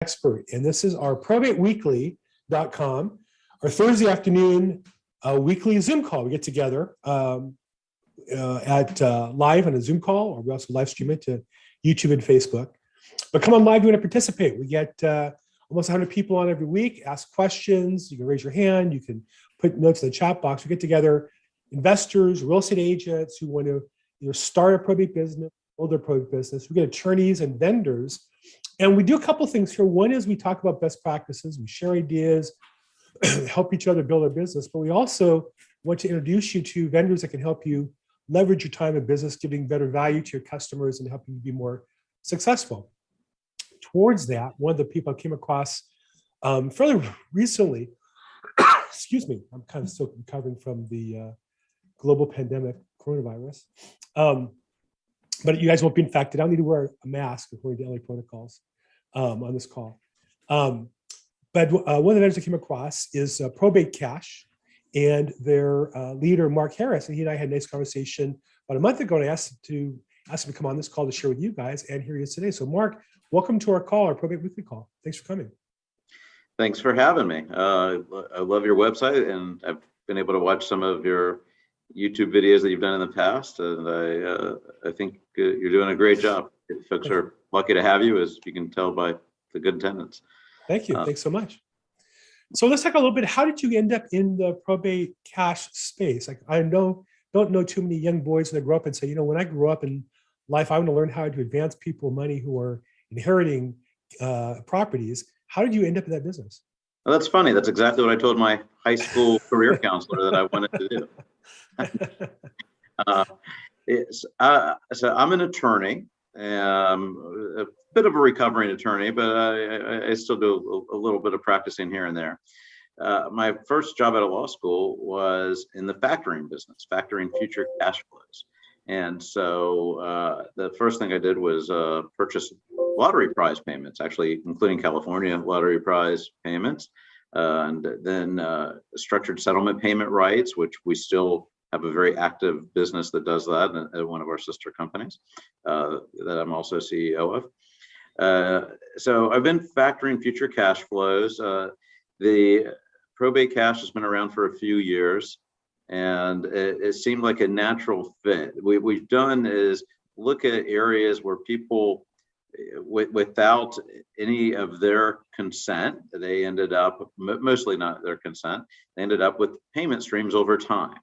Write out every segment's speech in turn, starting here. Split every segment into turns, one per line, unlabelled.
expert, and this is our probateweekly.com, our Thursday afternoon weekly Zoom call. We get together at live on a Zoom call, or we also live stream it to YouTube and Facebook. But come on live, you want to participate. We get almost 100 people on every week. Ask questions. You can raise your hand. You can put notes in the chat box. We get together investors, real estate agents who want to start a probate business, build their probate business. We get attorneys and vendors. And we do a couple things here. One is we talk about best practices. We share ideas, help each other build our business. But we also want to introduce you to vendors that can help you leverage your time in business, giving better value to your customers and helping you be more successful. Towards that, one of the people I came across fairly recently, excuse me, I'm kind of still recovering from the global pandemic, coronavirus. But you guys won't be infected. I don't need to wear a mask according to LA protocols on this call. But one of the vendors I came across is Probate Cash, and their leader, Marc Harris, and he and I had a nice conversation about a month ago, and I asked him to come on this call to share with you guys, and here he is today. So Marc, welcome to our call, our Probate Weekly call. Thanks for coming.
Thanks for having me. I love your website, and I've been able to watch some of your YouTube videos that you've done in the past, and I think you're doing a great job. Folks are lucky to have you, as you can tell by the good attendance.
Thank you. Thanks so much. So let's talk a little bit. How did you end up in the probate cash space? Like, I don't know too many young boys that grow up and say, when I grew up in life, I want to learn how to advance people money who are inheriting properties. How did you end up in that business?
Well, that's funny. That's exactly what I told my high school career counselor that I wanted to do. So I'm an attorney, a bit of a recovering attorney, but I still do a little bit of practicing here and there. My first job at a law school was in the factoring business, factoring future cash flows. And so the first thing I did was purchase lottery prize payments, actually including California lottery prize payments, and then structured settlement payment rights, which we still have a very active business that does that at one of our sister companies that I'm also CEO of. So I've been factoring future cash flows. The probate cash has been around for a few years, and it seemed like a natural fit. What we've done is look at areas where people, without any of their consent, they ended up, mostly not their consent, they ended up with payment streams over time.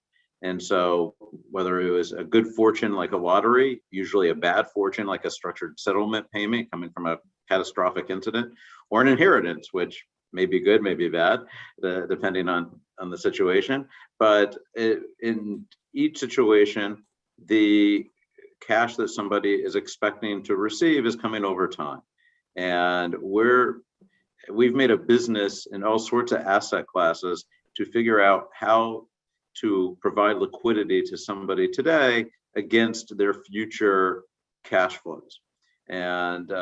And so whether it was a good fortune like a lottery, usually a bad fortune like a structured settlement payment coming from a catastrophic incident, or an inheritance, which may be good, may be bad, depending on the situation. But in each situation, the cash that somebody is expecting to receive is coming over time. And we've made a business in all sorts of asset classes to figure out how to provide liquidity to somebody today against their future cash flows. And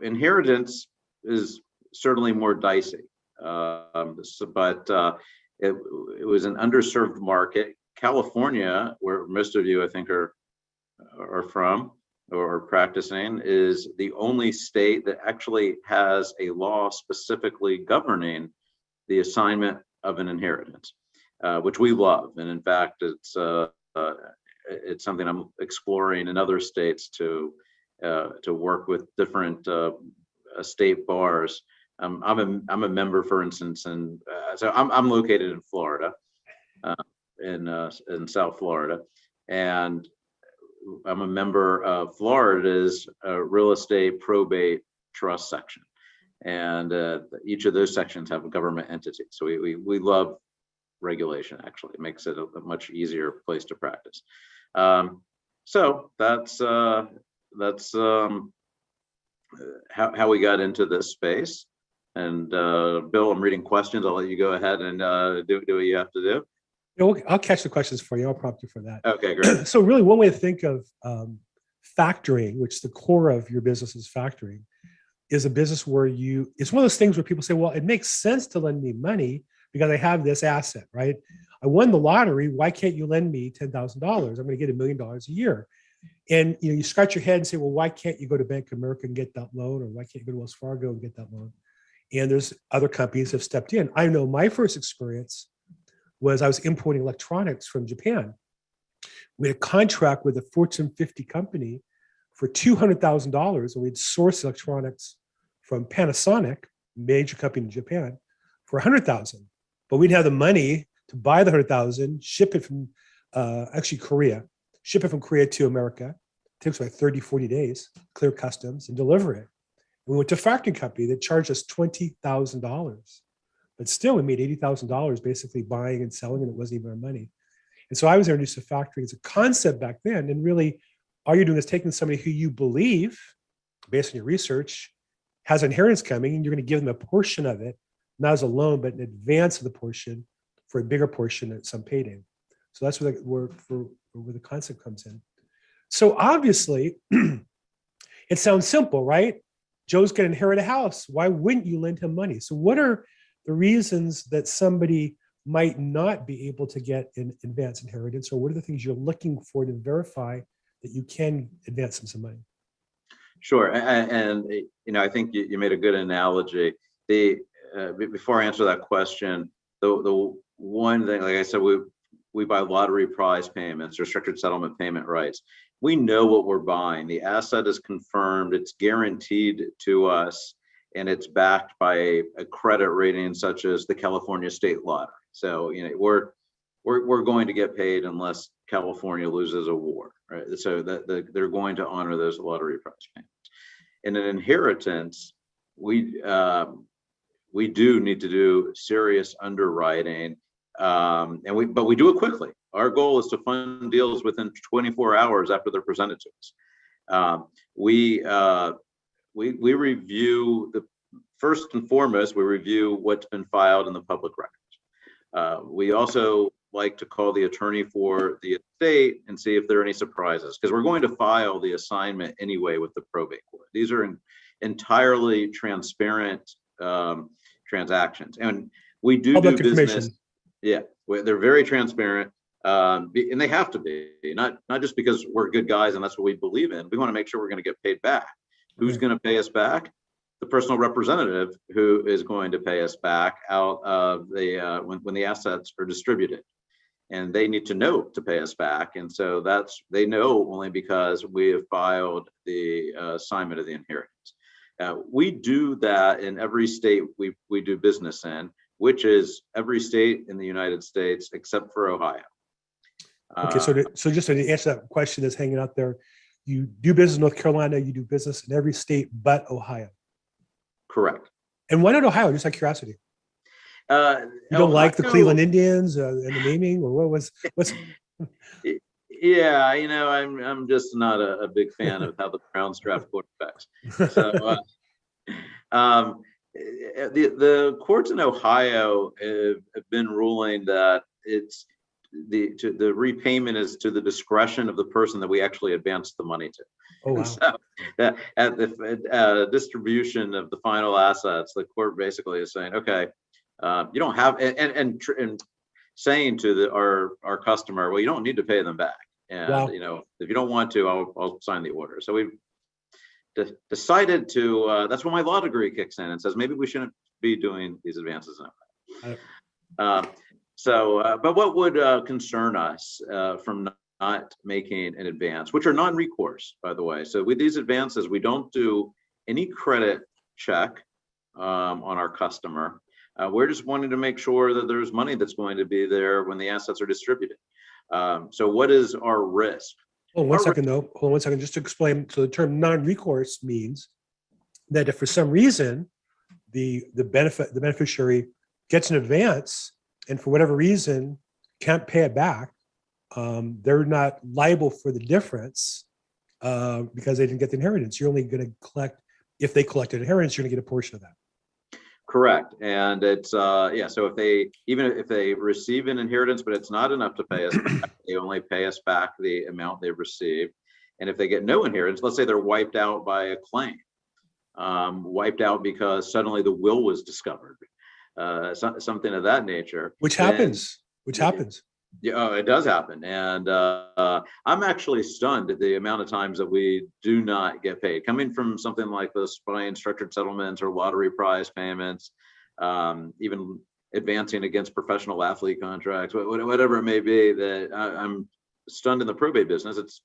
inheritance is certainly more dicey, but it was an underserved market. California, where most of you I think are from or practicing, is the only state that actually has a law specifically governing the assignment of an inheritance. Which we love, and in fact, it's something I'm exploring in other states to work with different state bars. I'm a member, for instance, and so I'm located in Florida, in South Florida, and I'm a member of Florida's real estate probate trust section, and each of those sections have a government entity. So we love regulation. Actually, it makes it a much easier place to practice. So that's how we got into this space. And Bill, I'm reading questions. I'll let you go ahead and do what you have to do.
I'll catch the questions for you. I'll prompt you for that.
Okay, great.
So really, one way to think of factoring, which the core of your business is factoring, is a business where it's one of those things where people say, well, it makes sense to lend me money because I have this asset, right? I won the lottery. Why can't you lend me $10,000? I'm going to get $1 million a year. And you scratch your head and say, well, why can't you go to Bank of America and get that loan? Or why can't you go to Wells Fargo and get that loan? And there's other companies have stepped in. I know my first experience was I was importing electronics from Japan. We had a contract with a Fortune 50 company for $200,000, and we'd source electronics from Panasonic, major company in Japan, for $100,000. But we'd have the money to buy the $100,000, ship it from Korea, ship it from Korea to America. It takes like 30, 40 days, clear customs, and deliver it. And we went to a factoring company that charged us $20,000. But still, we made $80,000 basically buying and selling, and it wasn't even our money. And so I was introduced to factoring as a concept back then. And really, all you're doing is taking somebody who you believe, based on your research, has inheritance coming, and you're going to give them a portion of it, not as a loan, but in advance of the portion for a bigger portion at some payday. So that's where the concept comes in. So obviously, it sounds simple, right? Joe's going to inherit a house. Why wouldn't you lend him money? So what are the reasons that somebody might not be able to get an advance inheritance, or what are the things you're looking for to verify that you can advance them some money?
Sure, and I think you made a good analogy. Before I answer that question, the one thing, like I said, we buy lottery prize payments, restricted settlement payment rights. We know what we're buying. The asset is confirmed, it's guaranteed to us, and it's backed by a credit rating such as the California State Lottery. So we're going to get paid unless California loses a war, right? So that they're going to honor those lottery prize payments. In an inheritance, we do need to do serious underwriting, but we do it quickly. Our goal is to fund deals within 24 hours after they're presented to us. We review first and foremost, we review what's been filed in the public records. We also like to call the attorney for the estate and see if there are any surprises, because we're going to file the assignment anyway with the probate court. These are entirely transparent transactions, and we do
public
business.
Information.
Yeah, they're very transparent, and they have to be, not just because we're good guys and that's what we believe in. We want to make sure we're going to get paid back. Who's going to pay us back? The personal representative who is going to pay us back out of when the assets are distributed, and they need to know to pay us back. And so they know only because we have filed the assignment of the inheritance. We do that in every state we do business in, which is every state in the United States except for Ohio.
Okay, so just to answer that question that's hanging out there, you do business in North Carolina, you do business in every state but Ohio.
Correct. And
why not Ohio? Just out of curiosity. You don't like the Cleveland Indians and the naming, or what's?
Yeah, I'm just not a big fan of how the Browns draft quarterbacks. So the courts in Ohio have been ruling that it's the repayment is to the discretion of the person that we actually advance the money to.
Oh, wow.
So that at the distribution of the final assets, the court basically is saying, okay, you don't have, and saying to our customer, well, you don't need to pay them back. And,
wow.
If you don't want to, I'll sign the order. So we've decided to, that's when my law degree kicks in and says, maybe we shouldn't be doing these advances now. But what would concern us from not making an advance, which are non-recourse, by the way. So with these advances, we don't do any credit check on our customer. We're just wanting to make sure that there's money that's going to be there when the assets are distributed. So what is our risk?
Hold on one second, just to explain. So the term non-recourse means that if for some reason the beneficiary gets an advance and for whatever reason can't pay it back, they're not liable for the difference because they didn't get the inheritance. You're only going to collect, if they collected inheritance, you're going to get a portion of that.
Correct. And it's, so even if they receive an inheritance, but it's not enough to pay us back, they only pay us back the amount they received. And if they get no inheritance, let's say they're wiped out by a claim, wiped out because suddenly the will was discovered, something of that nature.
Which happens.
Yeah, it does happen. And I'm actually stunned at the amount of times that we do not get paid. Coming from something like this, buying structured settlements or lottery prize payments, even advancing against professional athlete contracts, whatever it may be, that I'm stunned in the probate business. It's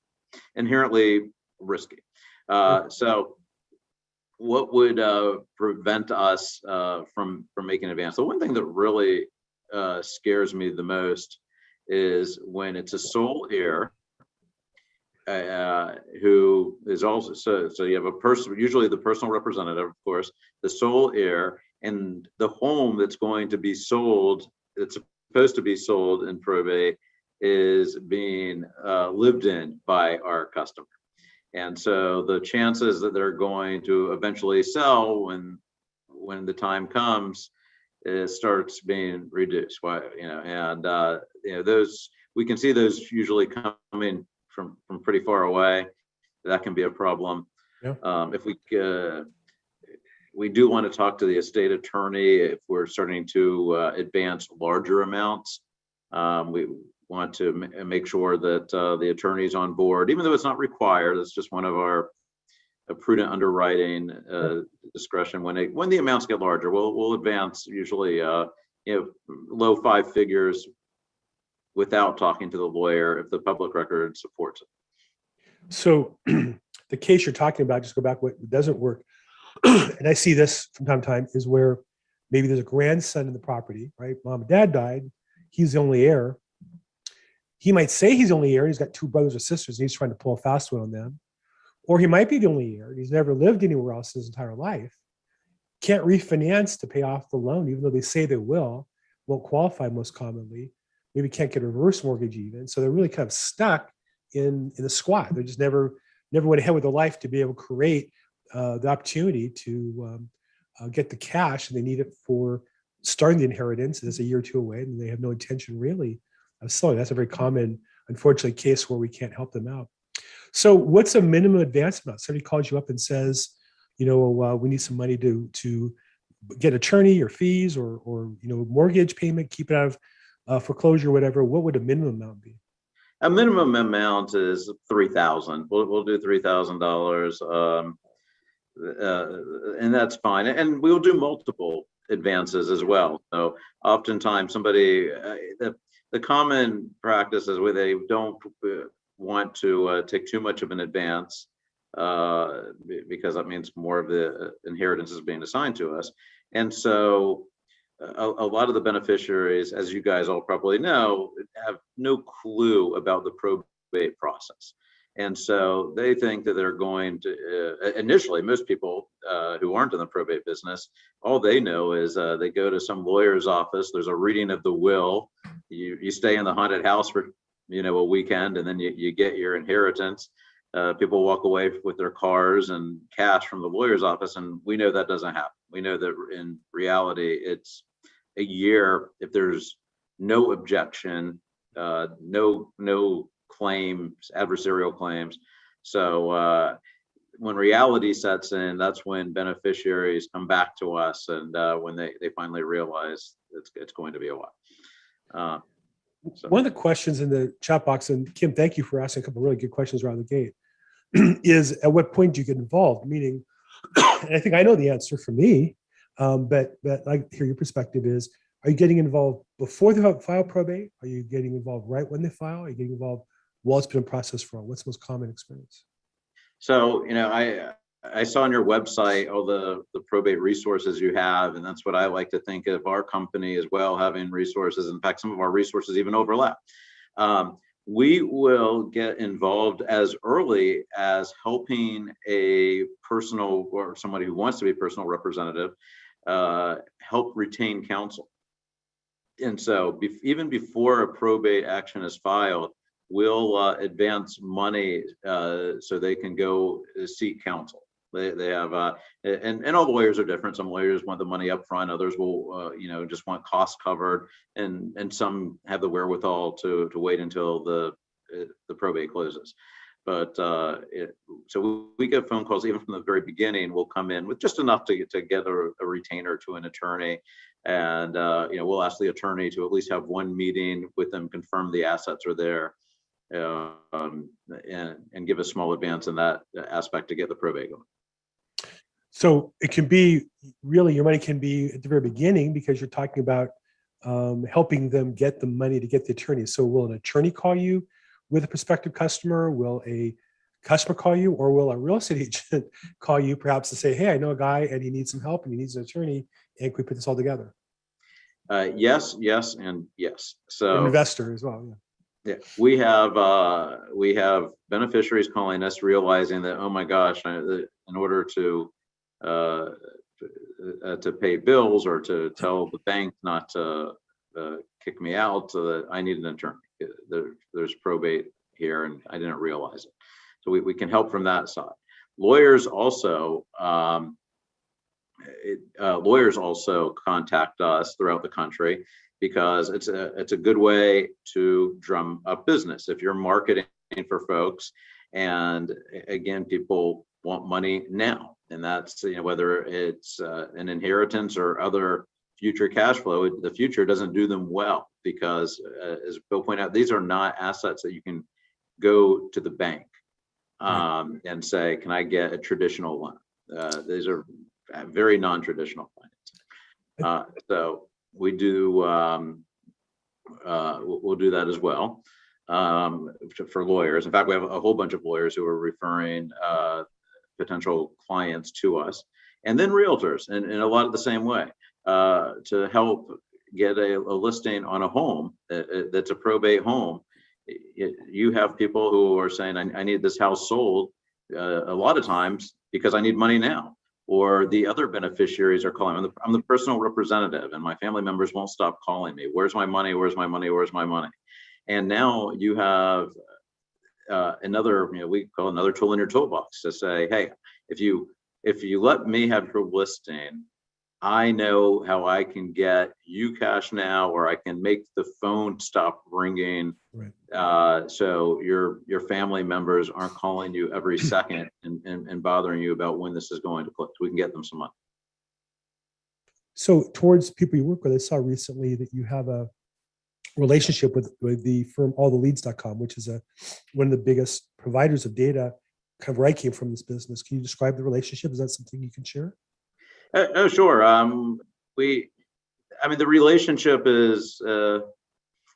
inherently risky. So what would prevent us from making advance? The one thing that really scares me the most is when it's a sole heir who is also, so you have a person, usually the personal representative, of course, the sole heir, and the home that's going to be sold, it's supposed to be sold in probate, is being lived in by our customer. And so the chances that they're going to eventually sell when the time comes, it starts being reduced. Why, those, we can see those usually coming from pretty far away. That can be a problem.
Yeah.
If we do want to talk to the estate attorney if we're starting to advance larger amounts. We want to make sure that the attorney's on board, even though it's not required. It's just one of our prudent underwriting discretion. When the amounts get larger, we'll advance usually low five figures without talking to the lawyer if the public record supports it.
So the case you're talking about, just go back, what doesn't work, and I see this from time to time, is where maybe there's a grandson in the property, right? Mom and dad died. He's the only heir. He might say he's the only heir. He's got two brothers or sisters, and he's trying to pull a fast one on them. Or he might be the only heir. He's never lived anywhere else his entire life. Can't refinance to pay off the loan, even though they say they will. Won't qualify most commonly. Maybe can't get a reverse mortgage even. So they're really kind of stuck in the squat. They just never went ahead with their life to be able to create the opportunity to get the cash, and they need it for starting the inheritance. And it's a year or two away, and they have no intention really of selling. That's a very common, unfortunately, case where we can't help them out. So what's a minimum advance amount? Somebody calls you up and says, we need some money to get attorney or fees or mortgage payment, keep it out of foreclosure, whatever. What would a minimum amount be?
A minimum amount is $3,000. We'll do $3,000, and that's fine. And we'll do multiple advances as well. So oftentimes somebody, the common practice is where they don't want to take too much of an advance because that means more of the inheritance is being assigned to us. And so a lot of the beneficiaries, as you guys all probably know, have no clue about the probate process. And so they think that they're going to, initially, most people who aren't in the probate business, all they know is they go to some lawyer's office, there's a reading of the will, you stay in the haunted house for a weekend, and then you get your inheritance. People walk away with their cars and cash from the lawyer's office, and we know that doesn't happen. We know that in reality, it's a year if there's no objection, no claims, adversarial claims. So when reality sets in, that's when beneficiaries come back to us, and when they finally realize it's going to be a while. So.
One of the questions in the chat box, and Kim, thank you for asking a couple of really good questions around the gate, is at what point do you get involved? Meaning, and I think I know the answer for me, but I'd like to hear your perspective is, are you getting involved before they file probate? Are you getting involved right when they file? Are you getting involved while it's been in process for all? What's the most common experience?
So, I saw on your website all the probate resources you have, and that's what I like to think of our company as well, having resources. In fact, some of our resources even overlap. We will get involved as early as helping a personal or somebody who wants to be a personal representative help retain counsel. And so even before a probate action is filed, we'll advance money so they can go seek counsel. They have, and all lawyers are different. Some lawyers want the money up front. Others will, just want costs covered, and some have the wherewithal to wait until the probate closes. But so we get phone calls even from the very beginning. We'll come in with just enough to get a retainer to an attorney, and we'll ask the attorney to at least have one meeting with them, confirm the assets are there, and give a small advance in that aspect to get the probate going.
So it can be really, your money can be at the very beginning because you're talking about helping them get the money to get the attorney. So will an attorney call you with a prospective customer? Will a customer call you, or will a real estate agent call you perhaps to say, hey, I know a guy and he needs some help and he needs an attorney, and can we put this all together?
Yes, and yes. So
an investor as well.
Yeah, we have beneficiaries calling us, realizing that, oh my gosh, in order to pay bills or to tell the bank not to kick me out, so that I need an attorney. There's probate here, and I didn't realize it. So we can help from that side. Lawyers also contact us throughout the country, because it's a good way to drum up business. If you're marketing for folks, and again, people want money now, and that's whether it's an inheritance or other future cash flow. The future doesn't do them well, because as Bill pointed out, these are not assets that you can go to the bank and say, can I get a traditional loan? These are very non-traditional finance. So we do we'll do that as well for lawyers. In fact, we have a whole bunch of lawyers who are referring potential clients to us, and then realtors, and in a lot of the same way, to help get a listing on a home that's a probate home. You have people who are saying, I need this house sold, a lot of times because I need money now. Or the other beneficiaries are calling. I'm the personal representative, and my family members won't stop calling me. Where's my money? Where's my money? Where's my money? And now you have another, we call another tool in your toolbox to say, hey, if you let me have your listing, I know how I can get you cash now, or I can make the phone stop ringing. Right. So your family members aren't calling you every second and bothering you about when this is going to close. We can get them some money.
So towards people you work with, I saw recently that you have a relationship with the firm alltheleads.com, which is one of the biggest providers of data, kind of where I came from this business. Can you describe the relationship? Is that something you can share?
Oh, sure. The relationship is an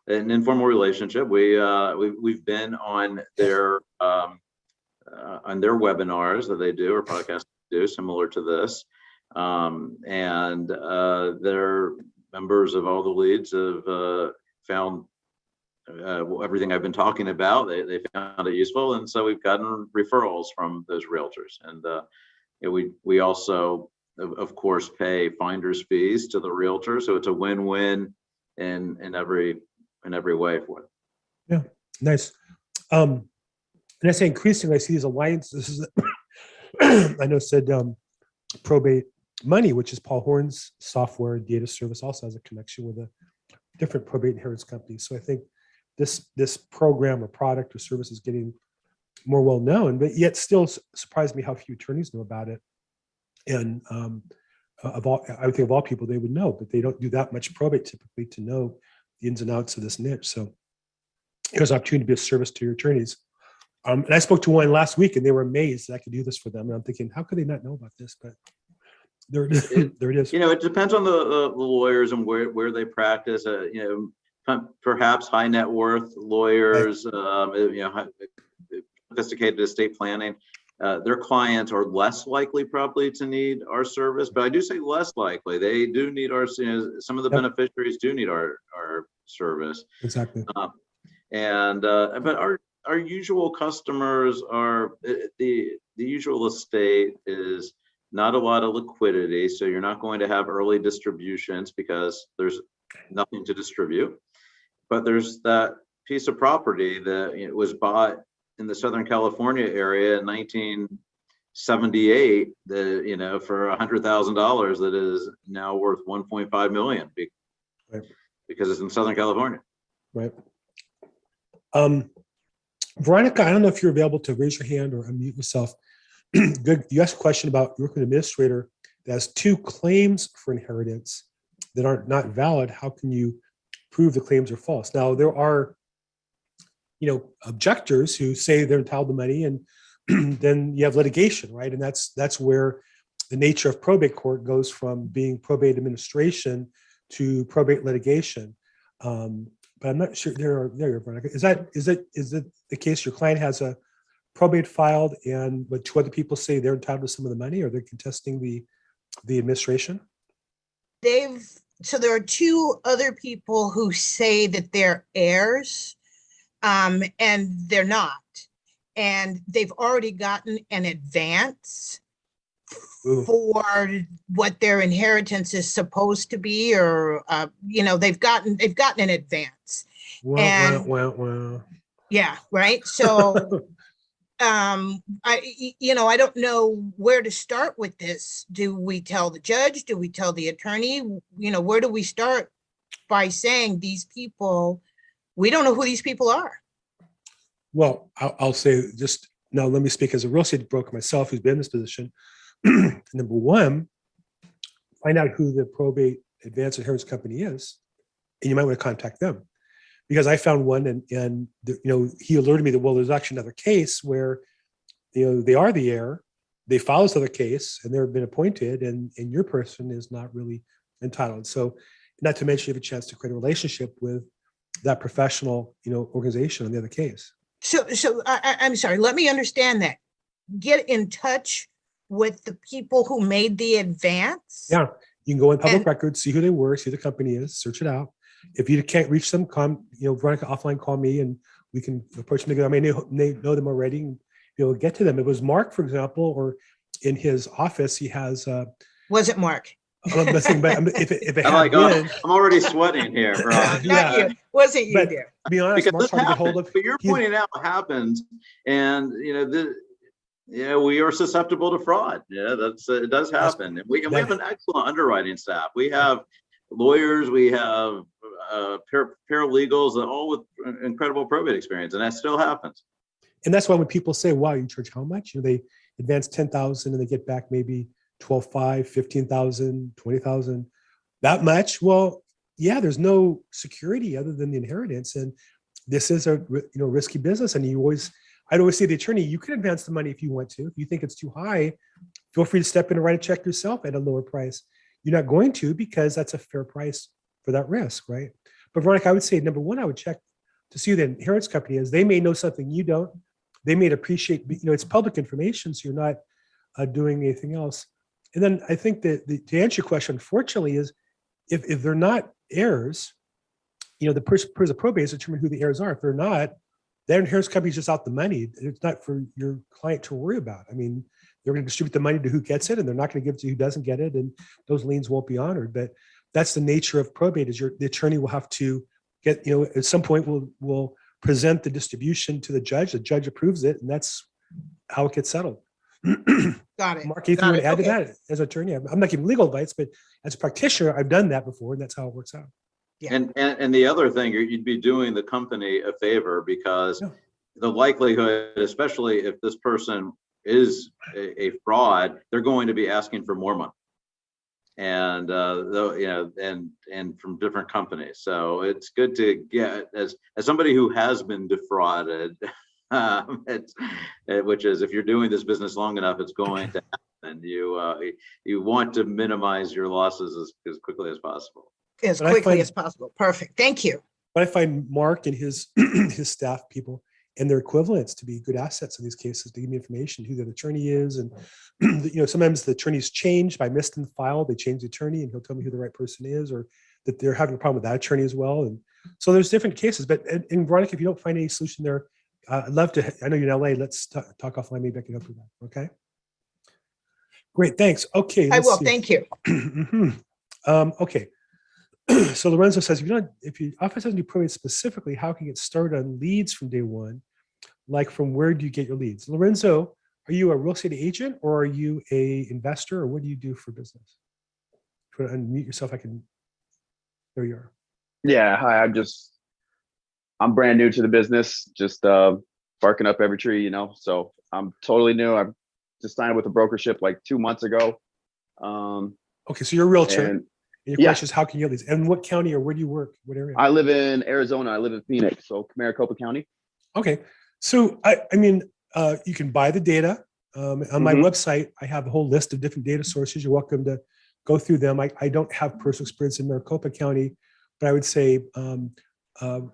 informal relationship. We've been on their webinars that they do, or podcasts they do, similar to this, and they're members of All the Leads have found everything I've been talking about. They found it useful, and so we've gotten referrals from those realtors, and we also, of course, pay finder's fees to the realtor, so it's a win-win in every way for them.
Yeah, nice. And I say increasingly, I see these alliances. This is, I know, said Probate Money, which is Paul Horn's software data service, also has a connection with a different probate inheritance company. So I think this program or product or service is getting more well known, but yet still surprised me how few attorneys know about it. And I would think of all people they would know, but they don't do that much probate typically to know the ins and outs of this niche. So here's an opportunity to be a service to your attorneys. And I spoke to one last week, and they were amazed that I could do this for them. And I'm thinking, how could they not know about this? But there it is. There it is.
It depends on the lawyers and where they practice. Perhaps high net worth lawyers, sophisticated estate planning. Their clients are less likely probably to need our service, but I do say less likely. They do need our, some of the beneficiaries do need our service.
Exactly.
But our usual customers are, the usual estate is not a lot of liquidity. So you're not going to have early distributions because there's nothing to distribute, but there's that piece of property that was bought in the Southern California area in 1978, that for $100,000 that is now worth 1.5 million because it's in Southern California.
Right. Veronica, I don't know if you're available to raise your hand or unmute yourself. Good. You asked a question about you're an administrator that has two claims for inheritance that are not valid. How can you prove the claims are false? Now, there are, objectors who say they're entitled to money, and then you have litigation, right? And that's where the nature of probate court goes from being probate administration to probate litigation. But I'm not sure there, Veronica. Is it the case your client has a probate filed but two other people say they're entitled to some of the money, or they're contesting the administration?
So there are two other people who say that they're heirs, and they're not. And they've already gotten an advance for what their inheritance is supposed to be, or they've gotten an advance. Yeah, right. So I don't know where to start with this. Do we tell the judge? Do we tell the attorney? Where do we start by saying these people, we don't know who these people are?
Well, I'll say just now, let me speak as a real estate broker myself who's been in this position. Number one, find out who the probate advance inheritance company is, and you might want to contact them. Because I found one, and he alerted me that, well, there's actually another case where, they are the heir, they filed this other case, and they've been appointed, and your person is not really entitled. So, not to mention you have a chance to create a relationship with that professional, organization on the other case.
So I'm sorry, let me understand that. Get in touch with the people who made the advance?
Yeah, you can go in public records, see who they were, see who the company is, search it out. If you can't reach them, Veronica, offline, call me, and we can approach them. I may know them already and be able to get to them. It was Marc, for example, or in his office, he has.
Was it Marc?
I'm listening, but if it
I'm I'm already sweating here, bro.
Not you. Wasn't you there?
To be honest,
because
Marc's hard to get hold of.
But you're pointing out what happens, and we are susceptible to fraud. Yeah, it does happen, and we have an excellent underwriting staff. We have lawyers, we have paralegals, and all with incredible probate experience, and that still happens.
And that's why when people say, "Wow, you charge how much?" They advance $10,000 and they get back maybe $12,500, $15,000, $20,000. That much? Well, yeah, there's no security other than the inheritance, and this is a risky business. And I'd always say to the attorney, you can advance the money if you want to. If you think it's too high, feel free to step in and write a check yourself at a lower price. You're not going to, because that's a fair price for that risk, right? But Veronica, I would say, number one, I would check to see who the inheritance company is. They may know something you don't. They may appreciate, it's public information, so you're not doing anything else. And then I think that to answer your question, unfortunately, is if they're not heirs, the person of probate is determine who the heirs are. If they're not, their inheritance company is just out the money. It's not for your client to worry about. I mean, they're going to distribute the money to who gets it, and they're not going to give it to who doesn't get it, and those liens won't be honored. But that's the nature of probate. Is the attorney will have to get, at some point will present the distribution to the judge. The judge approves it, and that's how it gets settled.
Got it.
Marc, anything you want to add to that as an attorney? I'm not giving legal advice, but as a practitioner, I've done that before, and that's how it works out.
Yeah.
And the other thing, you'd be doing the company a favor, because the likelihood, especially if this person is a fraud, they're going to be asking for more money, and and from different companies. So it's good to get, as somebody who has been defrauded, which is, if you're doing this business long enough, it's going to happen. You want to minimize your losses as quickly as possible.
As quickly as possible. Perfect. Thank you.
But I find Marc and his his staff people and their equivalents to be good assets in these cases, to give me information who the attorney is. And sometimes the attorney's changed. I missed in the file, they change the attorney, and he'll tell me who the right person is, or that they're having a problem with that attorney as well. And so there's different cases. But in Veronica, if you don't find any solution there, I'd love to. I know you're in LA. Let's talk offline. Maybe I can help you with that. Okay. Great. Thanks. Okay.
I will. Thank you.
Okay. So Lorenzo says, if your office doesn't do probate specifically, how can you get started on leads from day one? Like, from where do you get your leads? Lorenzo, are you a real estate agent, or are you a investor, or what do you do for business? If you want to unmute yourself, there you are.
Yeah. Hi. I'm brand new to the business. Just barking up every tree, you know. So I'm totally new. I've just signed with a brokership like 2 months ago.
Okay, so you're a realtor.
And
And your
yeah.
question is, how can you get these? And what county or where do you work? What area?
I live in Arizona. I live in Phoenix, so Maricopa County.
Okay, so I mean, you can buy the data. On my website, I have a whole list of different data sources. You're welcome to go through them. I don't have personal experience in Maricopa County, but I would say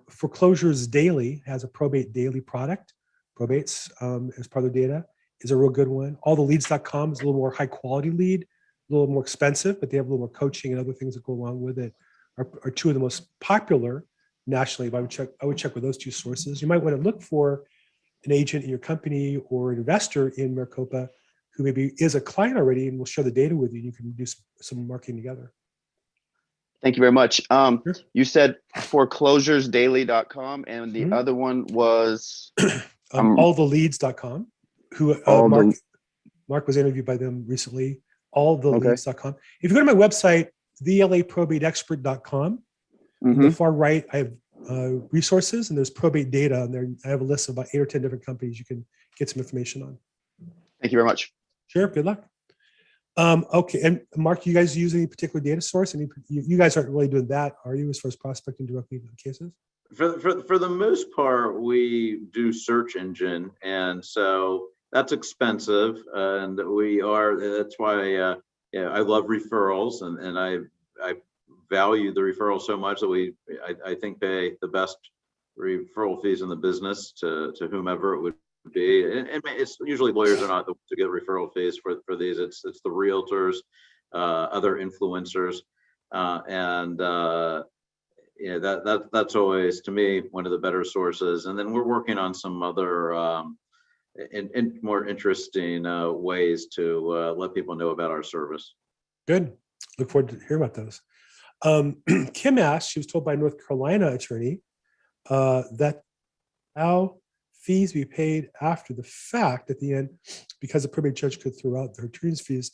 Foreclosures Daily has a Probate Daily product. Probates as part of the data is a real good one. Alltheleads.com is a little more high quality lead, a little more expensive, but they have a little more coaching and other things that go along with it. Are two of the most popular nationally. But I would check with those two sources. You might want to look for an agent in your company or an investor in Maricopa who maybe is a client already and will share the data with you. You can do some marketing together.
Thank you very much.
Sure.
You said foreclosuresdaily.com, and the other one was
alltheleads.com, who Marc was interviewed by them recently. Alltheleads.com. If you go to my website, LAProbateexpert.com, on the far right, I have resources, and there's probate data on there. I have a list of about 8 or 10 different companies you can get some information on.
Thank you very much.
Sure. Good luck. Okay. And Marc, you guys use any particular data source? You guys aren't really doing that, are you, as far as prospecting directly into the cases?
For the most part, we do search engine, and so that's expensive, and that's why I love referrals, and I value the referral so much that I think pay the best referral fees in the business to whomever it would be. And it's usually lawyers are not the ones to get referral fees for these. It's the realtors, other influencers, and that's always, to me, one of the better sources. And then we're working on some other and more interesting ways to let people know about our service.
Good. Look forward to hearing about those. Kim asked, she was told by a North Carolina attorney that how fees be paid after the fact at the end, because the probate judge could throw out their attorney's fees.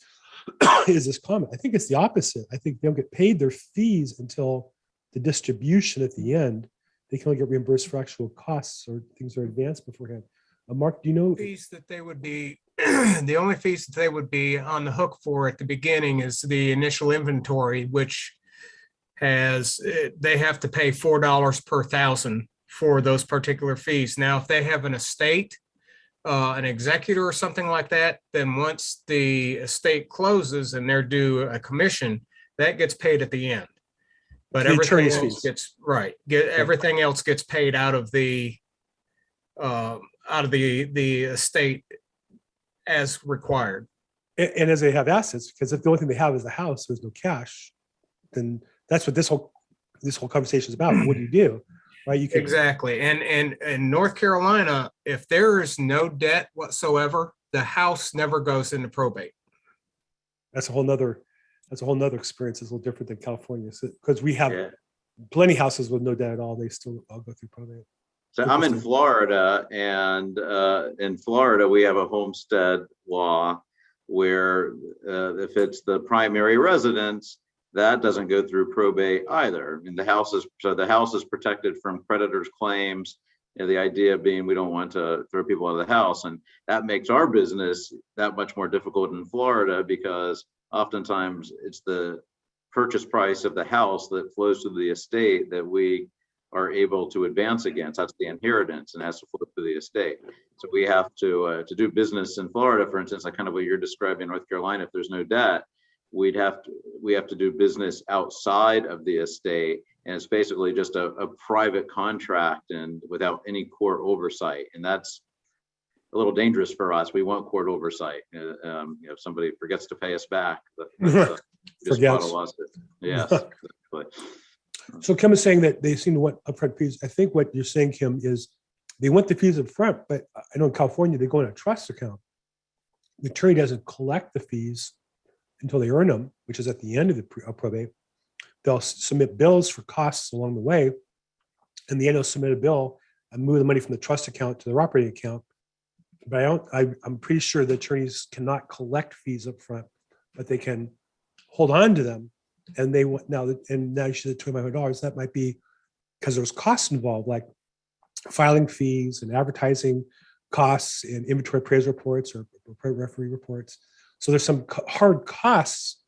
Is this common? I think it's the opposite. I think they don't get paid their fees until the distribution at the end. They can only get reimbursed for actual costs or things that are advanced beforehand. Marc, do you know?
Fees that they would be, the only fees that they would be on the hook for at the beginning is the initial inventory, which they have to pay $4 per thousand for those particular fees. Now, if they have an estate, an executor or something like that, then once the estate closes and they're due a commission, that gets paid at the end. But everything else gets everything else gets paid out of the estate as required.
And as they have assets, because if the only thing they have is the house, there's no cash, then that's what this whole conversation is about. What do you do? Right? You can,
exactly. And in North Carolina, if there is no debt whatsoever, the house never goes into probate.
That's a whole nother experience. It's a little different than California, because we have plenty of houses with no debt at all. They still all go through probate.
So I'm in Florida, and in Florida, we have a homestead law where if it's the primary residence, that doesn't go through probate either. I mean, the house is protected from creditors' claims. The idea being we don't want to throw people out of the house, and that makes our business that much more difficult in Florida, because oftentimes it's the purchase price of the house that flows to the estate that we are able to advance against. That's the inheritance, and has to flow through the estate. So we have to do business in Florida, for instance, like kind of what you're describing in North Carolina. If there's no debt, we have to do business outside of the estate, and it's basically just a private contract and without any court oversight. And that's a little dangerous for us. We want court oversight. If somebody forgets to pay us back, just file a lawsuit. Yes. Exactly.
So Kim is saying that they seem to want upfront fees. I think what you're saying, Kim, is they want the fees up front, but I know in California, they go in a trust account. The attorney doesn't collect the fees until they earn them, which is at the end of the probate. They'll submit bills for costs along the way. In the end, they'll submit a bill and move the money from the trust account to their operating account. But I'm pretty sure the attorneys cannot collect fees up front, but they can hold on to them. And now you said $2,500. That might be because there's costs involved, like filing fees and advertising costs and inventory appraisal reports or referee reports. So there's some hard costs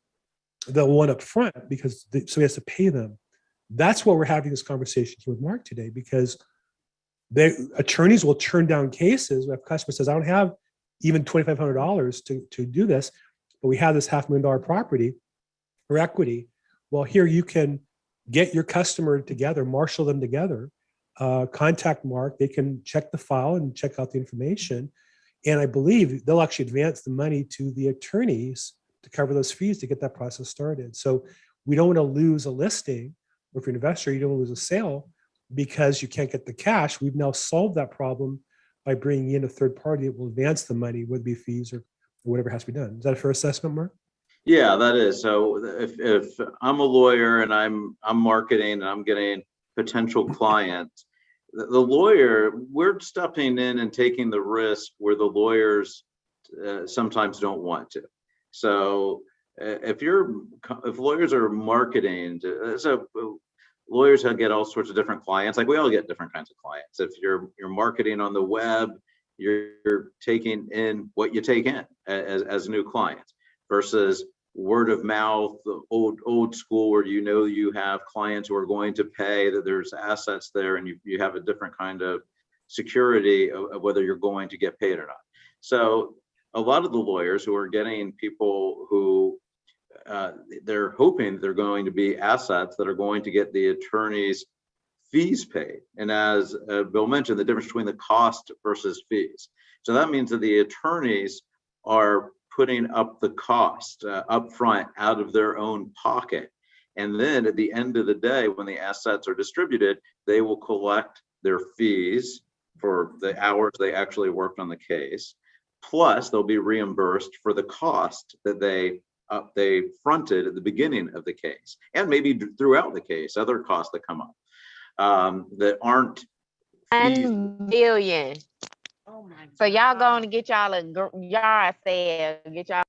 that will want up front because so he has to pay them. That's what we're having this conversation here with Marc today, because attorneys will turn down cases. We have customers says, I don't have even $2,500 to do this, but we have this $500,000 property or equity. Well, here you can get your customer together, marshal them together, contact Marc. They can check the file and check out the information. And I believe they'll actually advance the money to the attorneys to cover those fees to get that process started. So we don't want to lose a listing, or if you're an investor, you don't want to lose a sale because you can't get the cash. We've now solved that problem by bringing in a third party that will advance the money, whether it be fees or whatever has to be done. Is that a fair assessment, Marc?
Yeah, that is. So if I'm a lawyer and I'm marketing and I'm getting potential clients, the lawyer, we're stepping in and taking the risk where the lawyers sometimes don't want to. So if lawyers are marketing, so lawyers get all sorts of different clients. Like we all get different kinds of clients. If you're marketing on the web, you're taking in what you take in as new clients versus word of mouth, the old school, where you have clients who are going to pay, that there's assets there, and you have a different kind of security of whether you're going to get paid or not. So a lot of the lawyers who are getting people who they're hoping they're going to be assets that are going to get the attorney's fees paid. And as Bill mentioned, the difference between the cost versus fees. So that means that the attorneys are putting up the cost up front out of their own pocket. And then at the end of the day, when the assets are distributed, they will collect their fees for the hours they actually worked on the case. Plus, they'll be reimbursed for the cost that they fronted at the beginning of the case, and maybe throughout the case, other costs that come up that aren't fees.
1 billion. So y'all going to get y'all a yard sale, get y'all.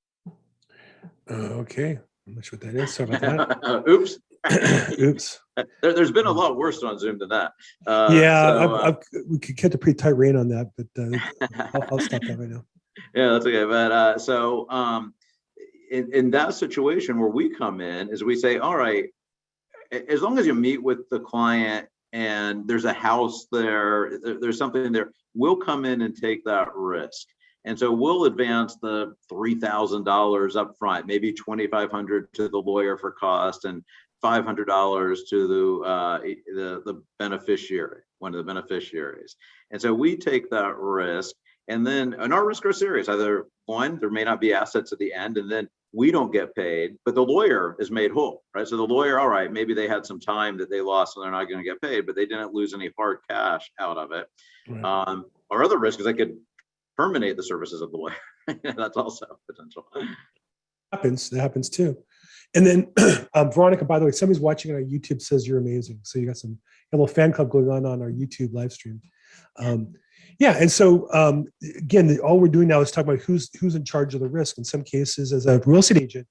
Okay, I'm not sure what that is. Sorry about that.
Oops.
Oops.
There's been a lot worse on Zoom than that.
We could get a pretty tight rein on that, but I'll stop that right now.
Yeah, that's okay. But in that situation where we come in is we say, all right, as long as you meet with the client and there's a house there, there's something there, we'll come in and take that risk. And so we'll advance the $3,000 up front, maybe $2,500 to the lawyer for cost and $500 to the beneficiary, one of the beneficiaries. And so we take that risk. And our risks are serious. Either one, there may not be assets at the end, and then we don't get paid, but the lawyer is made whole, right? So the lawyer, all right, maybe they had some time that they lost and they're not going to get paid, but they didn't lose any hard cash out of it. Right. Our other risk is they could terminate the services of the lawyer. That's also potential.
That happens too. And then Veronica, by the way, somebody's watching on our YouTube says you're amazing. So you got a little fan club going on our YouTube live stream. Yeah, and so again, all we're doing now is talking about who's in charge of the risk. In some cases, as a real estate agent,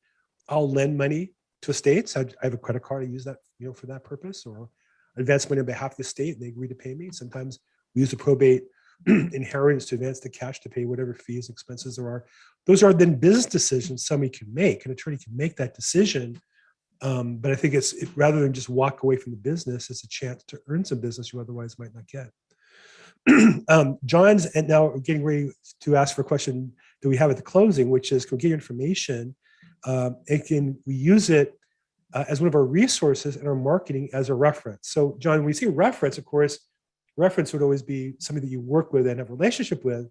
I'll lend money to estates. I have a credit card. I use that, for that purpose, or advance money on behalf of the estate, and they agree to pay me. Sometimes we use the probate inheritance to advance the cash to pay whatever fees, expenses there are. Those are then business decisions somebody can make. An attorney can make that decision, but I think it's rather than just walk away from the business, it's a chance to earn some business you otherwise might not get. John's and now getting ready to ask for a question that we have at the closing, which is, can we get your information and can we use it as one of our resources in our marketing as a reference? So John, when we say reference, of course, reference would always be somebody that you work with and have a relationship with,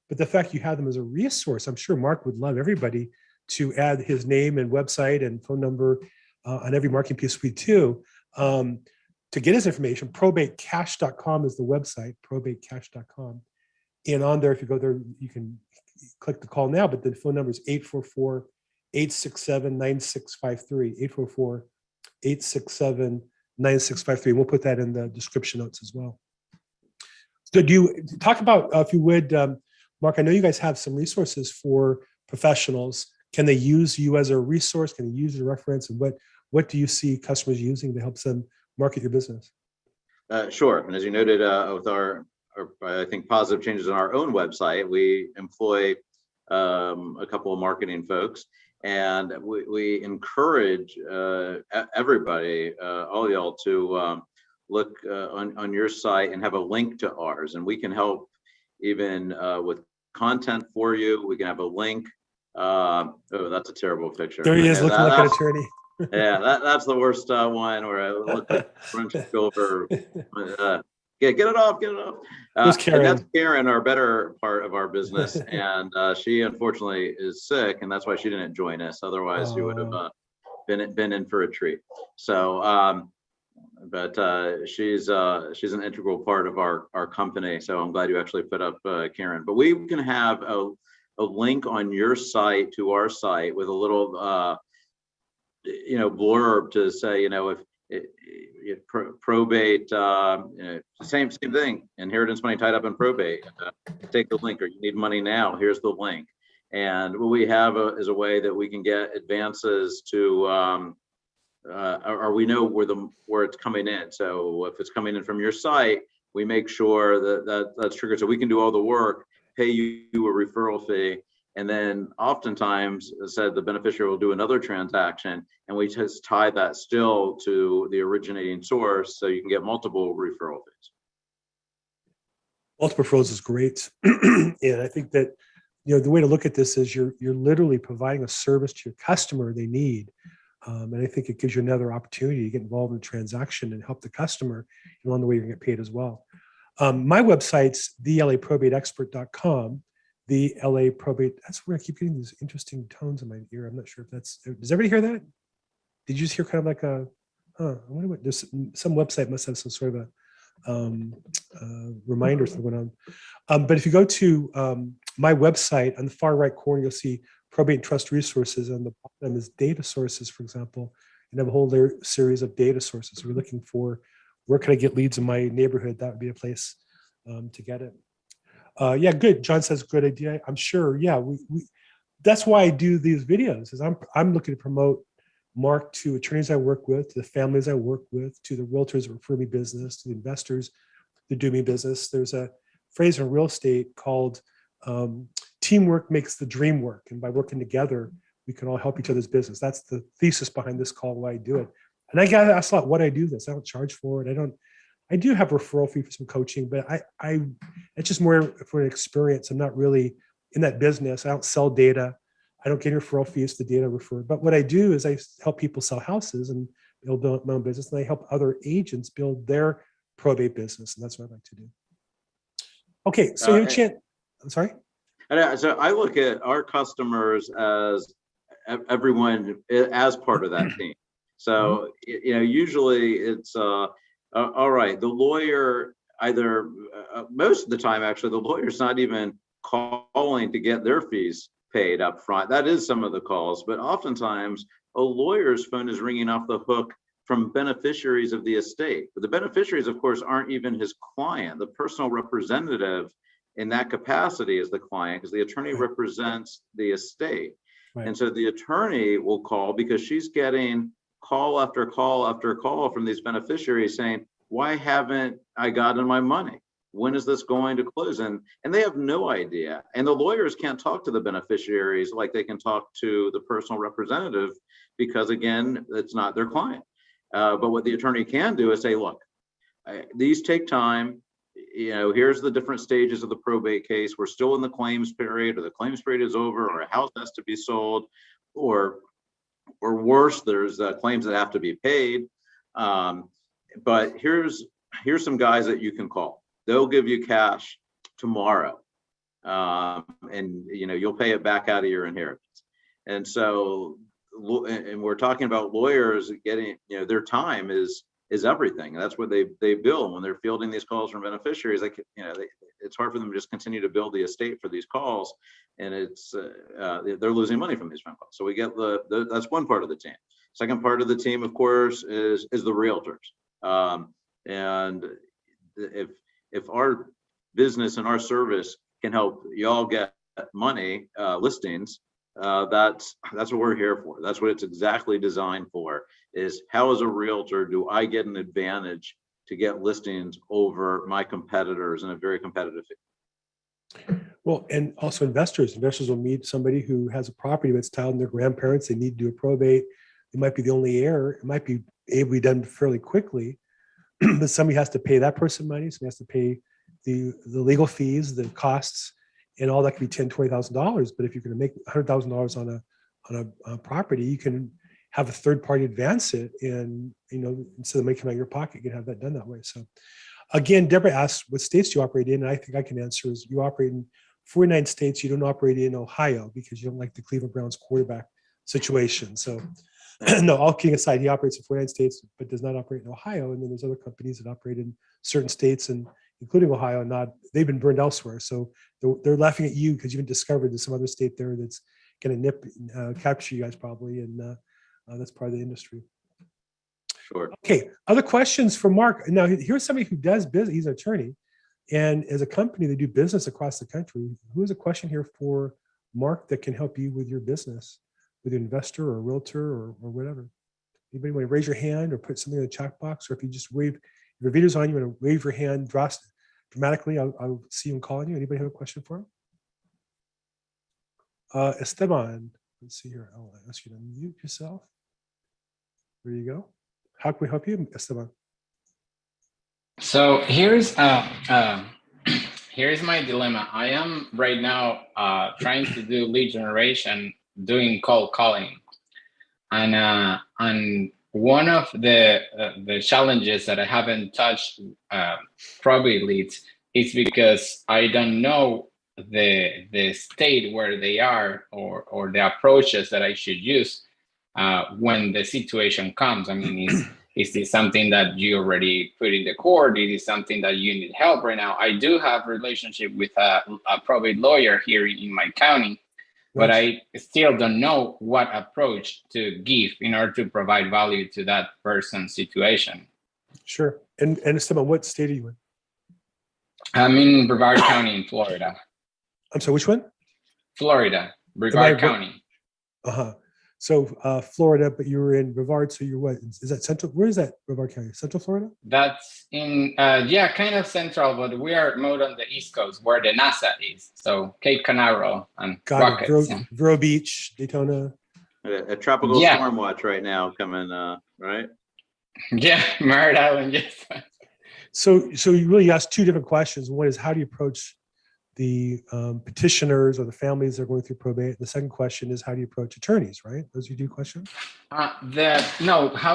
but the fact you have them as a resource, I'm sure Marc would love everybody to add his name and website and phone number on every marketing piece we do. To get his information, probatecash.com is the website, probatecash.com. And on there, if you go there, you can click the call now, but the phone number is 844-867-9653, 844-867-9653. We'll put that in the description notes as well. So do you talk about, if you would, Marc, I know you guys have some resources for professionals. Can they use you as a resource? Can they use your reference? And what do you see customers using to help them market your business?
Sure. And as you noted, with our I think, positive changes on our own website. We employ a couple of marketing folks, and we encourage everybody, all y'all, to look on your site and have a link to ours, and we can help even with content for you. We can have a link. Oh, that's a terrible picture.
There he is, looking like an attorney.
Yeah, that's the worst one, where I look like French over. Get it off, get it off. And that's Karen, our better part of our business, and she unfortunately is sick, and that's why she didn't join us. Otherwise, she would have been in for a treat. So, but she's an integral part of our company. So I'm glad you actually put up Karen. But we can have a link on your site to our site with a little blurb to say, if probate, same thing, inheritance money tied up in probate, take the link, or you need money now, here's the link. And what we have is a way that we can get advances to, or we know where it's coming in. So if it's coming in from your site, we make sure that's triggered, so we can do all the work, pay you a referral fee. And then oftentimes, as I said, the beneficiary will do another transaction, and we just tie that still to the originating source, so you can get multiple referral fees.
Multiple referrals is great. And I think that, the way to look at this is you're literally providing a service to your customer they need. And I think it gives you another opportunity to get involved in the transaction and help the customer along the way. You're going to get paid as well. My website's thelaprobateexpert.com. The LAProbate. That's where I keep getting these interesting tones in my ear. I'm not sure if that's. Does everybody hear that? Did you just hear kind of like a? I wonder what. There's some website must have some sort of a reminder or something going on. But if you go to my website, on the far right corner, you'll see probate and trust resources. On the bottom is data sources, for example, and I have a whole series of data sources. So we're looking for where can I get leads in my neighborhood? That would be a place to get it. Yeah, good. John says good idea. I'm sure. Yeah, we that's why I do these videos, is I'm looking to promote Marc to attorneys I work with, to the families I work with, to the realtors that refer me business, to the investors that do me business. There's a phrase in real estate called teamwork makes the dream work, and by working together, we can all help each other's business. That's the thesis behind this call, why I do it. And I got asked a lot, what I do this. I don't charge for it. I do have a referral fee for some coaching, but it's just more for an experience. I'm not really in that business. I don't sell data. I don't get referral fees to data referred. But what I do is I help people sell houses and build my own business, and I help other agents build their probate business, and that's what I like to do. Okay, so you chant. I'm sorry.
So I look at our customers as everyone as part of that team. So usually it's all right. The lawyer either most of the time, actually, the lawyer's not even calling to get their fees paid up front. That is some of the calls, but oftentimes a lawyer's phone is ringing off the hook from beneficiaries of the estate. But the beneficiaries, of course, aren't even his client. The personal representative in that capacity is the client, because the attorney represents the estate. Right. And so the attorney will call because she's getting call after call after call from these beneficiaries saying, why haven't I gotten my money? When is this going to close? And they have no idea. And the lawyers can't talk to the beneficiaries like they can talk to the personal representative, because again, it's not their client. But what the attorney can do is say, look, these take time. Here's the different stages of the probate case. We're still in the claims period, or the claims period is over, or a house has to be sold, or worse, there's claims that have to be paid. But here's some guys that you can call. They'll give you cash tomorrow, and you'll pay it back out of your inheritance. And so, and we're talking about lawyers getting, their time is everything. That's what they bill when they're fielding these calls from beneficiaries. Like, it's hard for them to just continue to build the estate for these calls, and it's they're losing money from these phone calls. So we get that's one part of the team. Second part of the team, of course, is the realtors. And if our business and our service can help y'all get money, listings, that's what we're here for. That's what it's exactly designed for, is how as a realtor do I get an advantage to get listings over my competitors in a very competitive field.
Well, and also investors will meet somebody who has a property that's titled in their grandparents. They need to do a probate. It might be the only heir. It might be able to be done fairly quickly, but somebody has to pay that person money. Somebody has to pay the legal fees, the costs, and all that could be $10,000, $20,000. But if you're going to make $100,000 on a property, you can have a third party advance it, and instead of making it out of your pocket, you can have that done that way. So, again, Deborah asked, "What states do you operate in?" And I think I can answer is you operate in 49 states. You don't operate in Ohio because you don't like the Cleveland Browns quarterback situation. So, no, all kidding aside, he operates in 49 states, but does not operate in Ohio. And then there's other companies that operate in certain states, and including Ohio, they've been burned elsewhere. So they're laughing at you because you've discovered there's some other state there that's going to capture you guys probably, and that's part of the industry.
Sure.
Okay, other questions for Marc. Now, here's somebody who does business. He's an attorney, and as a company, they do business across the country. Who has a question here for Marc that can help you with your business, with an investor or a realtor or whatever? Anybody want to raise your hand or put something in the chat box? Or if you just wave, if your video's on, you want to wave your hand dramatically, I'll see him calling you. Anybody have a question for him? Esteban, let's see here. I'll ask you to mute yourself. There you go. How can we help you, Esteban?
So here's my dilemma. I am right now trying to do lead generation, doing cold calling, and one of the challenges that I haven't touched probate leads is because I don't know the state where they are or the approaches that I should use when the situation comes. I mean, is this something that you already put in the court? Is this something that you need help right now? I do have a relationship with a probate lawyer here in my county, but I still don't know what approach to give in order to provide value to that person's situation.
Sure. And Esteban, what state are you in?
I'm in Brevard County in Florida.
I'm sorry, which one?
Florida, Brevard County.
Uh-huh. So Florida, but you were in Brevard, so you're what? Is that central? Where is that, Brevard County? Central Florida?
That's in, yeah, kind of central, but we are more on the East Coast where the NASA is. So Cape Canaveral and Rockets.
Vero Beach, Daytona.
A tropical storm watch right now coming, right?
Yeah, Merritt Island, yes.
So you really asked two different questions. One is, how do you approach the petitioners or the families that are going through probate? The second question is, how do you approach attorneys, right? Those are your two questions?
How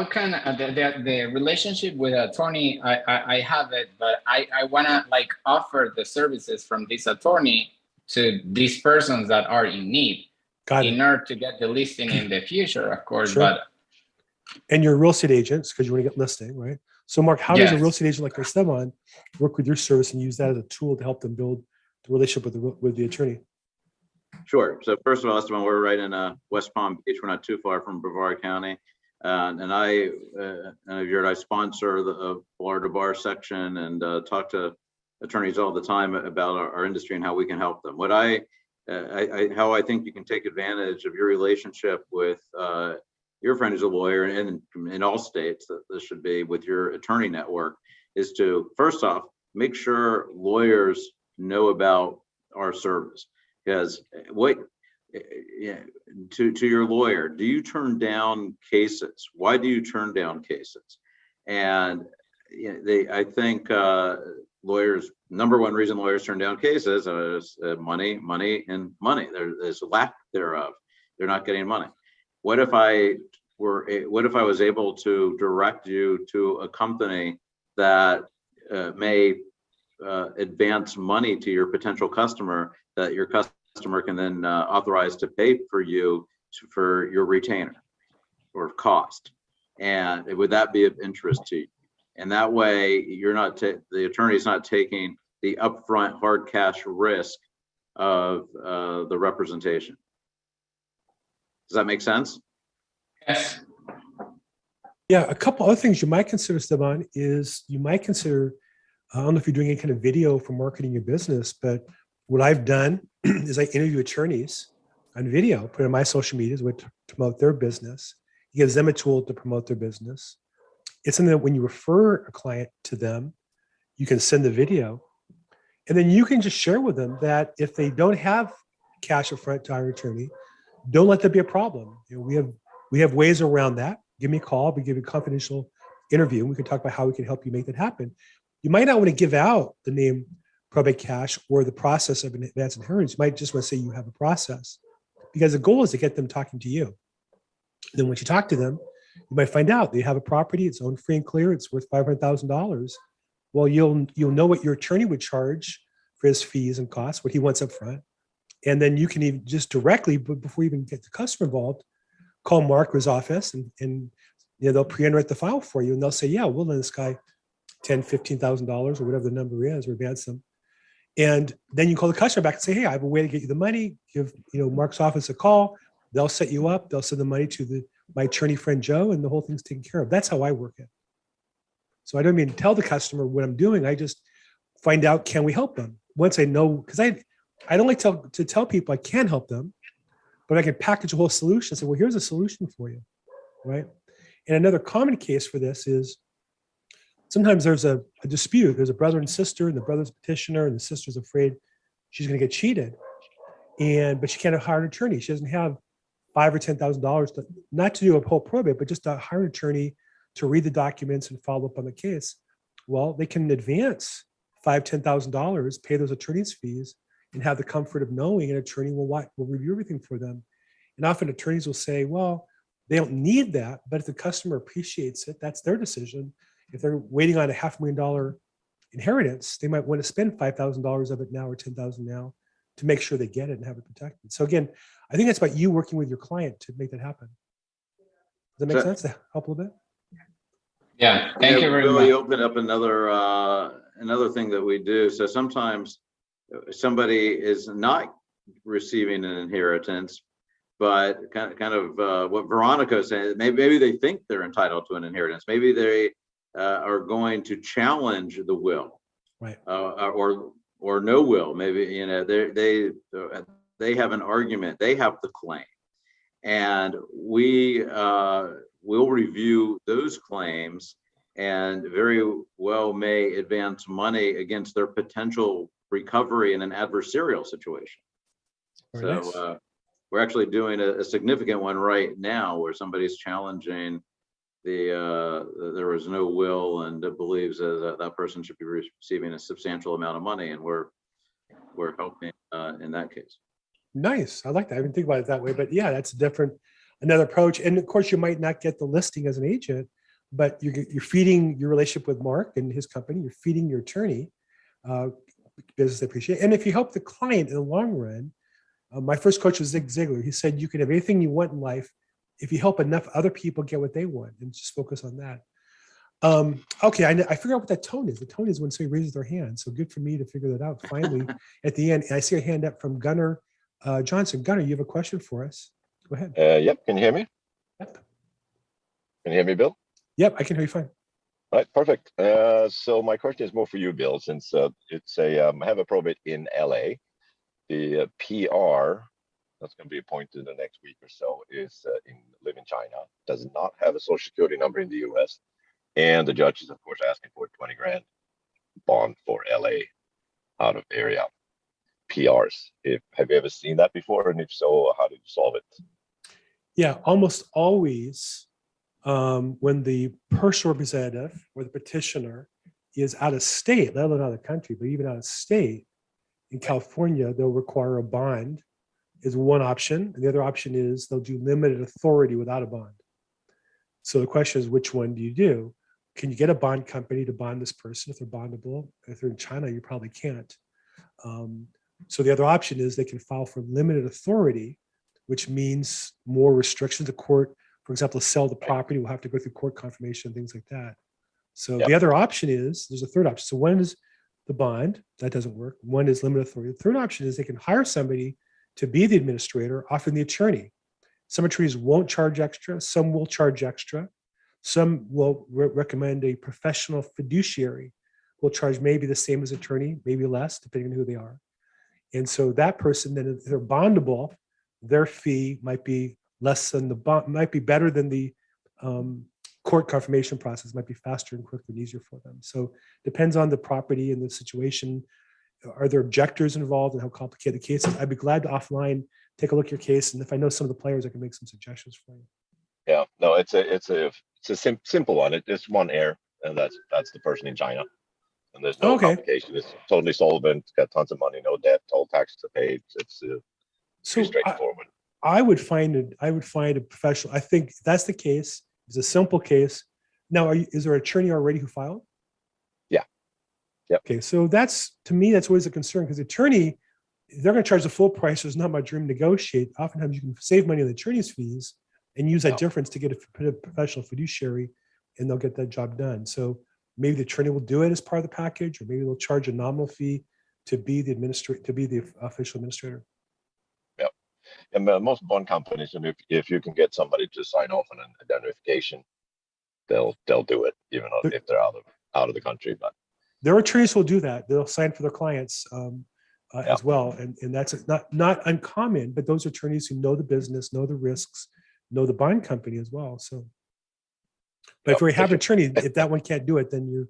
can the relationship with an attorney, I have it, but I want to offer the services from this attorney to these persons that are in need in order to get the listing in the future, of course.
Sure.
But
and you're real estate agents because you want to get listing, right? So Marc, how does a real estate agent like Esteban work with your service and use that as a tool to help them build the relationship with the attorney?
Sure. So first of all, Esteban, we're right in West Palm Beach. We're not too far from Brevard County. And I sponsor the Florida bar section and talk to attorneys all the time about our industry and how we can help them. How I think you can take advantage of your relationship with your friend who's a lawyer, and in all states that this should be with your attorney network, is to first off make sure lawyers know about our service. Because to your lawyer, do you turn down cases? Why do you turn down cases? And I think lawyers, number one reason lawyers turn down cases is money. There's a lack thereof. They're not getting money. What if I was able to direct you to a company that may advance money to your potential customer, that your customer can then authorize to pay for you for your retainer or cost? And would that be of interest to you? And that way you're not, the attorney's not taking the upfront hard cash risk of the representation. Does that make sense?
yes.
Yeah, a couple other things you might consider, Esteban, is you might consider, I don't know if you're doing any kind of video for marketing your business, but what I've done is I interview attorneys on video, put it on my social medias to promote their business. It gives them a tool to promote their business. It's something that when you refer a client to them, you can send the video, and then you can just share with them that if they don't have cash up front to hire an attorney, don't let that be a problem. We have ways around that. Give me a call. We give you a confidential interview. And we can talk about how we can help you make that happen. You might not want to give out the name probate cash or the process of an advance inheritance. You might just want to say you have a process, because the goal is to get them talking to you. Then once you talk to them, you might find out they have a property, it's owned free and clear, it's worth $500,000. Well, you'll know what your attorney would charge for his fees and costs, what he wants up front. And then you can even just directly, but before you even get the customer involved, call Marc or his office, and they'll pre-underwrite the file for you, and they'll say, yeah, we'll lend this guy $10,000, $15,000 or whatever the number is, or advance them. And then you call the customer back and say, hey, I have a way to get you the money. Give Marc's office a call. They'll set you up. They'll send the money to my attorney friend Joe, and the whole thing's taken care of. That's how I work it. So I don't mean to tell the customer what I'm doing. I just find out, can we help them? Once I know, because I don't like to tell people I can help them, but I can package a whole solution and say, well, here's a solution for you, right? And another common case for this is sometimes there's a dispute. There's a brother and sister, and the brother's a petitioner, and the sister's afraid she's going to get cheated, but she can't hire an attorney. She doesn't have $5,000 or $10,000 not to do a whole probate, but just to hire an attorney to read the documents and follow up on the case. Well, they can advance $5,000, $10,000, pay those attorney's fees, and have the comfort of knowing an attorney will review everything for them. And often attorneys will say, well, they don't need that, but if the customer appreciates it, that's their decision. If they're waiting on a $500,000 inheritance, they might want to spend $5,000 of it now or $10,000 now to make sure they get it and have it protected. So again, I think that's about you working with your client to make that happen. Does that make sense? To help a little bit?
Yeah, thank you very
Bill,
much.
you opened up another thing that we do. So sometimes somebody is not receiving an inheritance, but kind of what Veronica said, maybe they think they're entitled to an inheritance. Maybe they are going to challenge the will,
right?
Or no will. Maybe they have an argument. They have the claim, and we will review those claims, and very well may advance money against their potential recovery in an adversarial situation.
Very
So
nice.
we're actually doing a significant one right now where somebody's challenging there was no will and believes that person should be receiving a substantial amount of money, and we're helping in that case.
Nice. I like that. I didn't think about it that way, but yeah, that's another approach. And of course, you might not get the listing as an agent, but you're feeding your relationship with Marc and his company. You're feeding your attorney business they appreciate. And if you help the client in the long run, my first coach was Zig Ziglar. He said, you can have anything you want in life if you help enough other people get what they want, and just focus on that. Okay, I figured out what that tone is. The tone is when somebody raises their hand. So good for me to figure that out finally at the end. And I see a hand up from Gunnar Johnson. Gunnar, you have a question for us? Go ahead.
Yep. Can you hear me?
Yep.
Can you hear me, Bill?
Yep, I can hear you fine.
All right, perfect. So my question is more for you, Bill, since it's I have a probate in LA. The PR that's going to be appointed in the next week or so is live in China, does not have a social security number in the US. And the judge is, of course, asking for a 20 grand bond for LA out of area PRs. Have you ever seen that before? And if so, how did you solve it?
Yeah, almost always when the personal representative or the petitioner is out of state, let alone out of the country, but even out of state, in California, they'll require a bond is one option. And the other option is they'll do limited authority without a bond. So the question is, which one do you do? Can you get a bond company to bond this person if they're bondable? If they're in China, you probably can't. So the other option is they can file for limited authority, which means more restrictions. The court, for example, to sell the property, will have to go through court confirmation, things like that. So the other option is, there's a third option. So one is the bond, that doesn't work. One is limited authority. The third option is they can hire somebody to be the administrator, often the attorney. Some attorneys won't charge extra. Some will charge extra. Some will recommend a professional fiduciary. Will charge maybe the same as attorney, maybe less, depending on who they are. And so that person, then if they're bondable, their fee might be less than the bond, might be better than the court confirmation process might be faster and quicker and easier for them. So depends on the property and the situation. Are there objectors involved and how complicated the case is? I'd be glad to offline take a look at your case, and if I know some of the players, I can make some suggestions for you.
Yeah, no, it's a simple one. It's one heir, and that's the person in China, and there's no complication. It's totally solvent. Got tons of money, no debt, all taxes are paid. It's pretty straightforward.
I would find a professional. I think if that's the case. It's a simple case. Now, is there an attorney already who filed?
Yeah. Yep.
Okay, so that's, to me, that's always a concern, because attorney, they're going to charge the full price. There's not much room to negotiate. Oftentimes, you can save money on the attorney's fees and use that difference to get a professional fiduciary, and they'll get that job done. So maybe the attorney will do it as part of the package, or maybe they'll charge a nominal fee to be the official administrator.
Yep. And most bond companies, and if you can get somebody to sign off on an identification, they'll do it, even if they're out of the country. But
their attorneys will do that. They'll sign for their clients as well, and that's not uncommon. But those attorneys who know the business, know the risks, know the bond company as well. So, but if we have an attorney, if that one can't do it, then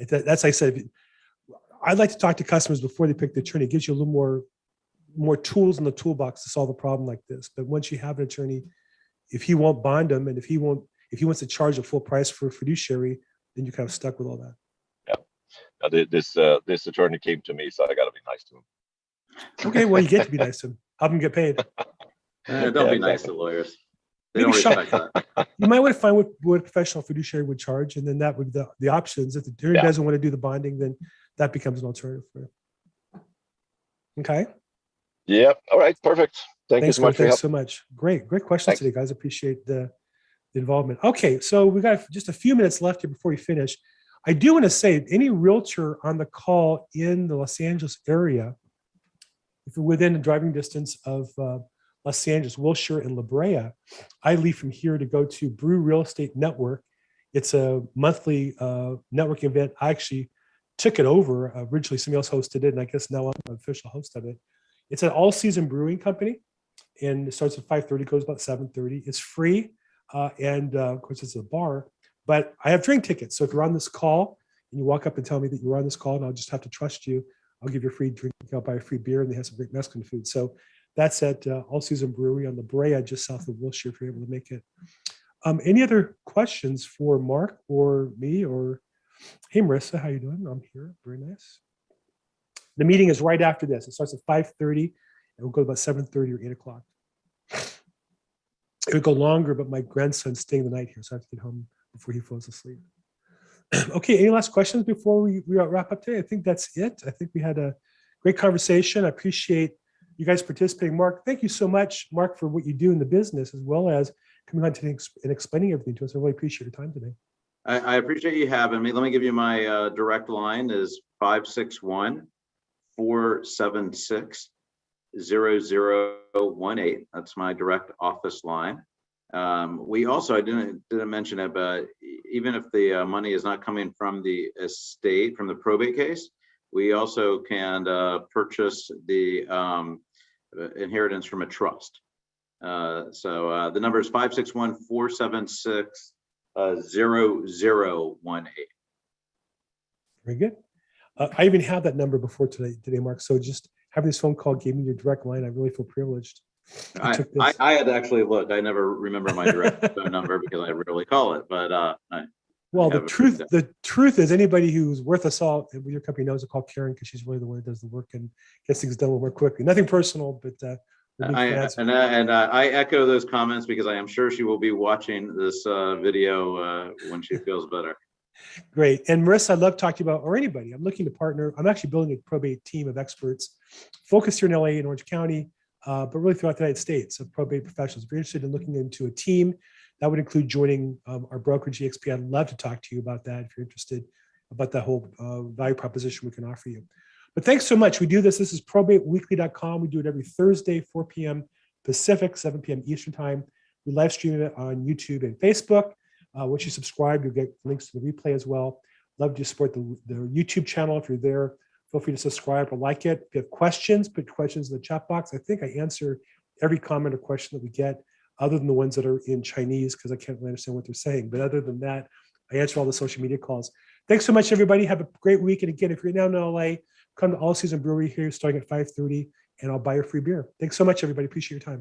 that's like I said. I'd like to talk to customers before they pick the attorney. It gives you a little more tools in the toolbox to solve a problem like this. But once you have an attorney, if he won't bond them, and if he wants to charge a full price for a fiduciary, then you're kind of stuck with all that.
Yeah. This attorney came to me, so I got to be nice to him.
Okay, well, you get to be nice to him. Help him get paid.
Don't be nice to lawyers. They don't respect that.
You might want to find what a professional fiduciary would charge, and then that would the options. If the attorney doesn't want to do the bonding, then that becomes an alternative for you. Okay.
Yep. All right. Perfect. Thank you so much.
Thanks so much. Great questions today, guys. Appreciate the involvement. Okay, so we got just a few minutes left here before we finish. I do want to say, any realtor on the call in the Los Angeles area, if you're within a driving distance of Los Angeles, Wilshire, and La Brea, I leave from here to go to Brew Real Estate Network. It's a monthly networking event. I actually took it over. Originally, somebody else hosted it, and I guess now I'm the official host of it. It's an all-season brewing company, and it starts at 5:30, goes about 7:30. It's free, and of course, it's a bar. But I have drink tickets. So if you're on this call and you walk up and tell me that you're on this call, and I'll just have to trust you, I'll give you a free drink. I'll buy a free beer, and they have some great Mexican food. So that's at All Season Brewery on La Brea, just south of Wilshire, if you're able to make it. Any other questions for Mark or me? Or hey, Marissa, how you doing? I'm here. Very nice. The meeting is right after this. It starts at 5:30, and we'll go about 7:30 or 8 o'clock. It would go longer, but my grandson's staying the night here, so I have to get home before he falls asleep. Okay, any last questions before we wrap up today? I think that's it. I think we had a great conversation. I appreciate you guys participating. Mark, thank you so much, Mark, for what you do in the business, as well as coming on today and explaining everything to us. I really appreciate your time today.
I appreciate you having me. Let me give you my direct line is 561-476-0018. That's my direct office line. We also, I didn't mention it, but even if the money is not coming from the estate, from the probate case, we also can purchase the inheritance from a trust. So the number is 561-476-0018.
Very good. I even had that number before today, Mark. So just having this phone call gave me your direct line. I really feel privileged.
I had to actually look. I never remember my direct phone number because I rarely call it. But the truth is, anybody who's worth a salt with your company knows to call Karen, because she's really the one that does the work and gets things done more quickly. Nothing personal, but I echo those comments, because I am sure she will be watching this video when she feels better.
Great. And Marissa, I'd love to talk to you about, or anybody. I'm looking to partner. I'm actually building a probate team of experts focused here in LA and Orange County, but really throughout the United States, of probate professionals. If you're interested in looking into a team, that would include joining our brokerage, EXP. I'd love to talk to you about that if you're interested, about that whole value proposition we can offer you. But thanks so much. We do this. This is probateweekly.com. We do it every Thursday, 4 p.m. Pacific, 7 p.m. Eastern time. We live stream it on YouTube and Facebook. Once you subscribe, you'll get links to the replay as well. Love to support the YouTube channel. If you're there, feel free to subscribe or like it. If you have questions, put questions in the chat box. I think I answer every comment or question that we get. other than the ones that are in Chinese, because I can't really understand what they're saying. But other than that, I answer all the social media calls. Thanks so much, everybody. Have a great week. And again, if you're now in LA, come to All Season Brewery here starting at 5:30, and I'll buy you a free beer. Thanks so much, everybody. Appreciate your time.